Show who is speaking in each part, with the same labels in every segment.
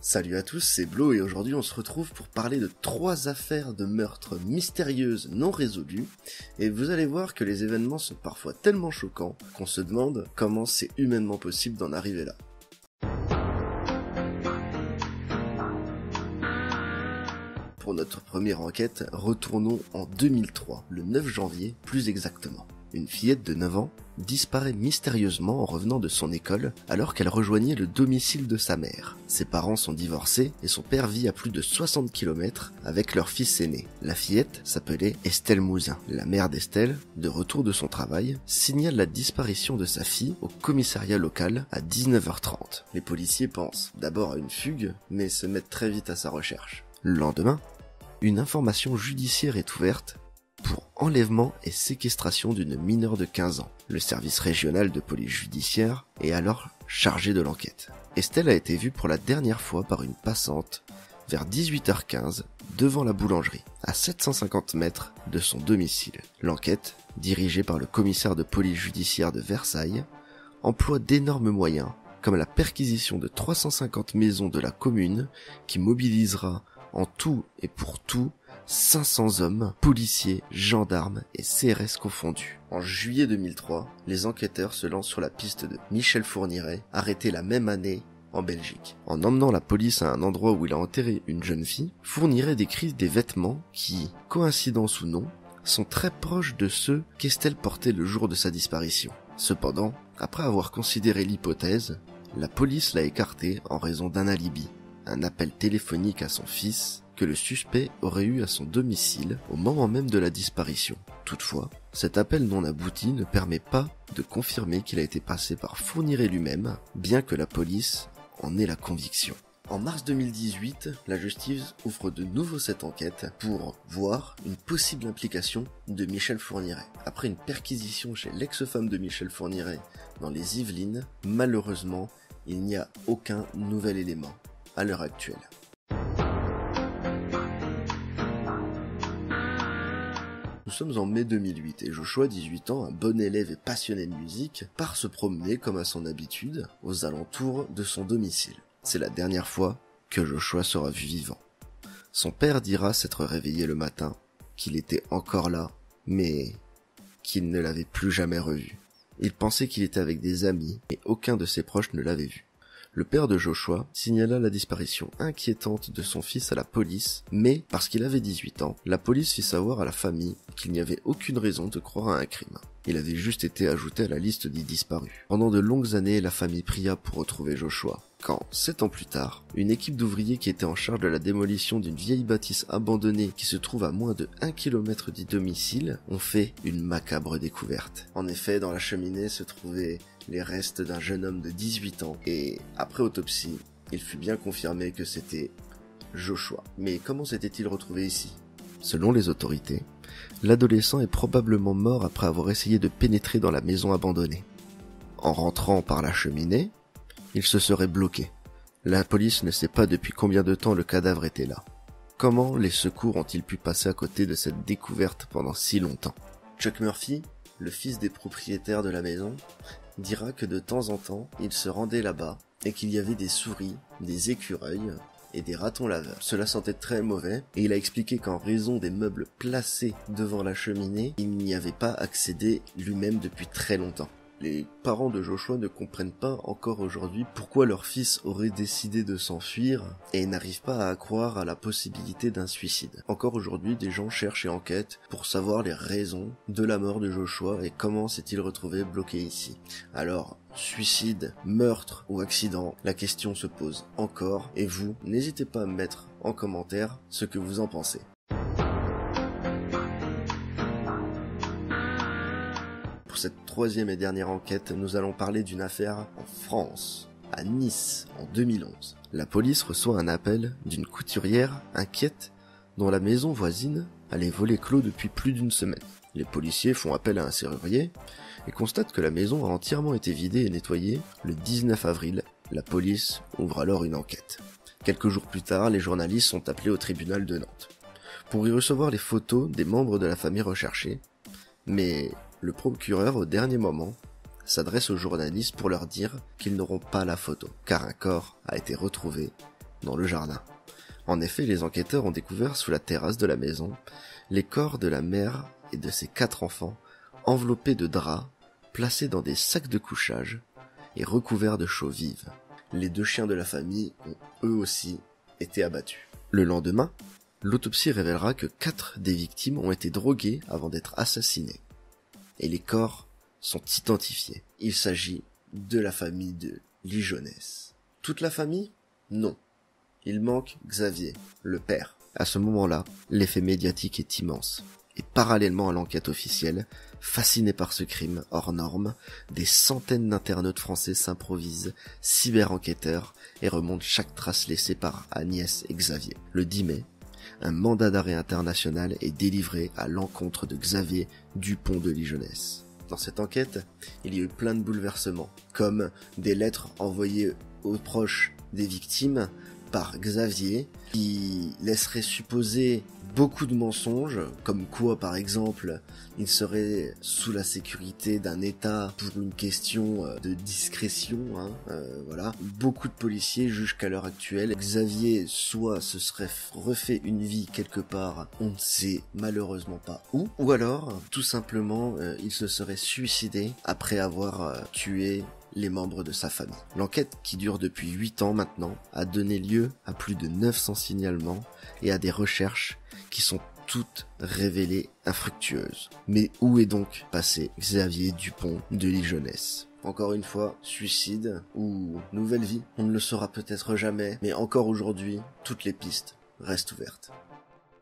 Speaker 1: Salut à tous, c'est Blo et aujourd'hui on se retrouve pour parler de 3 affaires de meurtres mystérieuses non résolues et vous allez voir que les événements sont parfois tellement choquants qu'on se demande comment c'est humainement possible d'en arriver là. Pour notre première enquête, retournons en 2003, le 9 janvier plus exactement. Une fillette de 9 ans disparaît mystérieusement en revenant de son école alors qu'elle rejoignait le domicile de sa mère. Ses parents sont divorcés et son père vit à plus de 60 km avec leur fils aîné. La fillette s'appelait Estelle Mouzin. La mère d'Estelle, de retour de son travail, signale la disparition de sa fille au commissariat local à 19h30. Les policiers pensent d'abord à une fugue, mais se mettent très vite à sa recherche. Le lendemain, une information judiciaire est ouverte pour enlèvement et séquestration d'une mineure de 15 ans. Le service régional de police judiciaire est alors chargé de l'enquête. Estelle a été vue pour la dernière fois par une passante vers 18h15 devant la boulangerie, à 750 mètres de son domicile. L'enquête, dirigée par le commissaire de police judiciaire de Versailles, emploie d'énormes moyens, comme la perquisition de 350 maisons de la commune, qui mobilisera en tout et pour tout 500 hommes, policiers, gendarmes et CRS confondus. En juillet 2003, les enquêteurs se lancent sur la piste de Michel Fourniret, arrêté la même année en Belgique. En emmenant la police à un endroit où il a enterré une jeune fille, Fourniret décrit des vêtements qui, coïncidence ou non, sont très proches de ceux qu'Estelle portait le jour de sa disparition. Cependant, après avoir considéré l'hypothèse, la police l'a écartée en raison d'un alibi, un appel téléphonique à son fils que le suspect aurait eu à son domicile au moment même de la disparition. Toutefois, cet appel non abouti ne permet pas de confirmer qu'il a été passé par Fourniret lui-même, bien que la police en ait la conviction. En mars 2018, la justice ouvre de nouveau cette enquête pour voir une possible implication de Michel Fourniret. Après une perquisition chez l'ex-femme de Michel Fourniret dans les Yvelines, malheureusement, il n'y a aucun nouvel élément à l'heure actuelle. Nous sommes en mai 2008 et Joshua, 18 ans, un bon élève et passionné de musique, part se promener comme à son habitude aux alentours de son domicile. C'est la dernière fois que Joshua sera vu vivant. Son père dira s'être réveillé le matin, qu'il était encore là, mais qu'il ne l'avait plus jamais revu. Il pensait qu'il était avec des amis et aucun de ses proches ne l'avait vu. Le père de Joshua signala la disparition inquiétante de son fils à la police, mais parce qu'il avait 18 ans, la police fit savoir à la famille qu'il n'y avait aucune raison de croire à un crime. Il avait juste été ajouté à la liste des disparus. Pendant de longues années, la famille pria pour retrouver Joshua. Quand, 7 ans plus tard, une équipe d'ouvriers qui était en charge de la démolition d'une vieille bâtisse abandonnée qui se trouve à moins de 1 km du domicile, ont fait une macabre découverte. En effet, dans la cheminée se trouvaient les restes d'un jeune homme de 18 ans et, après autopsie, il fut bien confirmé que c'était Joshua. Mais comment s'était-il retrouvé ici ? Selon les autorités, l'adolescent est probablement mort après avoir essayé de pénétrer dans la maison abandonnée. En rentrant par la cheminée, il se serait bloqué. La police ne sait pas depuis combien de temps le cadavre était là. Comment les secours ont-ils pu passer à côté de cette découverte pendant si longtemps ? Chuck Murphy, le fils des propriétaires de la maison, dira que de temps en temps, il se rendait là-bas et qu'il y avait des souris, des écureuils et des ratons laveurs. Cela sentait très mauvais et il a expliqué qu'en raison des meubles placés devant la cheminée, il n'y avait pas accédé lui-même depuis très longtemps. Les parents de Joshua ne comprennent pas encore aujourd'hui pourquoi leur fils aurait décidé de s'enfuir et n'arrivent pas à croire à la possibilité d'un suicide. Encore aujourd'hui, des gens cherchent et enquêtent pour savoir les raisons de la mort de Joshua et comment s'est-il retrouvé bloqué ici. Alors, suicide, meurtre ou accident, la question se pose encore et vous, n'hésitez pas à me mettre en commentaire ce que vous en pensez. Pour cette troisième et dernière enquête, nous allons parler d'une affaire en France, à Nice, en 2011. La police reçoit un appel d'une couturière inquiète dont la maison voisine a les volets clos depuis plus d'une semaine. Les policiers font appel à un serrurier et constatent que la maison a entièrement été vidée et nettoyée le 19 avril. La police ouvre alors une enquête. Quelques jours plus tard, les journalistes sont appelés au tribunal de Nantes pour y recevoir les photos des membres de la famille recherchée, mais le procureur, au dernier moment, s'adresse aux journalistes pour leur dire qu'ils n'auront pas la photo, car un corps a été retrouvé dans le jardin. En effet, les enquêteurs ont découvert sous la terrasse de la maison les corps de la mère et de ses 4 enfants, enveloppés de draps, placés dans des sacs de couchage et recouverts de chaux vives. Les 2 chiens de la famille ont eux aussi été abattus. Le lendemain, l'autopsie révélera que 4 des victimes ont été droguées avant d'être assassinées. Et les corps sont identifiés. Il s'agit de la famille de Lijonès. Toute la famille? Non. Il manque Xavier, le père. À ce moment-là, l'effet médiatique est immense. Et parallèlement à l'enquête officielle, fascinés par ce crime hors norme, des centaines d'internautes français s'improvisent cyber-enquêteurs et remontent chaque trace laissée par Agnès et Xavier. Le 10 mai, un mandat d'arrêt international est délivré à l'encontre de Xavier Dupont de Ligonnès. Dans cette enquête, il y a eu plein de bouleversements, comme des lettres envoyées aux proches des victimes par Xavier, qui laisserait supposer beaucoup de mensonges, comme quoi par exemple il serait sous la sécurité d'un État pour une question de discrétion, voilà. Beaucoup de policiers jugent qu'à l'heure actuelle, Xavier soit se serait refait une vie quelque part, on ne sait malheureusement pas où, ou alors tout simplement il se serait suicidé après avoir tué les membres de sa famille. L'enquête, qui dure depuis 8 ans maintenant, a donné lieu à plus de 900 signalements et à des recherches qui sont toutes révélées infructueuses. Mais où est donc passé Xavier Dupont de Ligonnès? Encore une fois, suicide ou nouvelle vie, on ne le saura peut-être jamais, mais encore aujourd'hui, toutes les pistes restent ouvertes.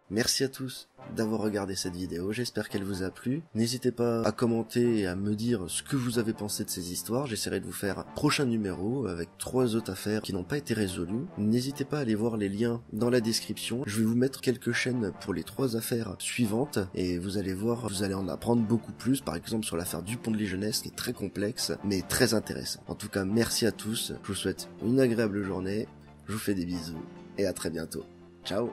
Speaker 1: Merci à tous d'avoir regardé cette vidéo, j'espère qu'elle vous a plu. N'hésitez pas à commenter et à me dire ce que vous avez pensé de ces histoires. J'essaierai de vous faire un prochain numéro avec 3 autres affaires qui n'ont pas été résolues. N'hésitez pas à aller voir les liens dans la description. Je vais vous mettre quelques chaînes pour les 3 affaires suivantes et vous allez voir, vous allez en apprendre beaucoup plus, par exemple sur l'affaire Dupont de Ligonnès qui est très complexe mais très intéressant. En tout cas, merci à tous, je vous souhaite une agréable journée, je vous fais des bisous et à très bientôt. Ciao.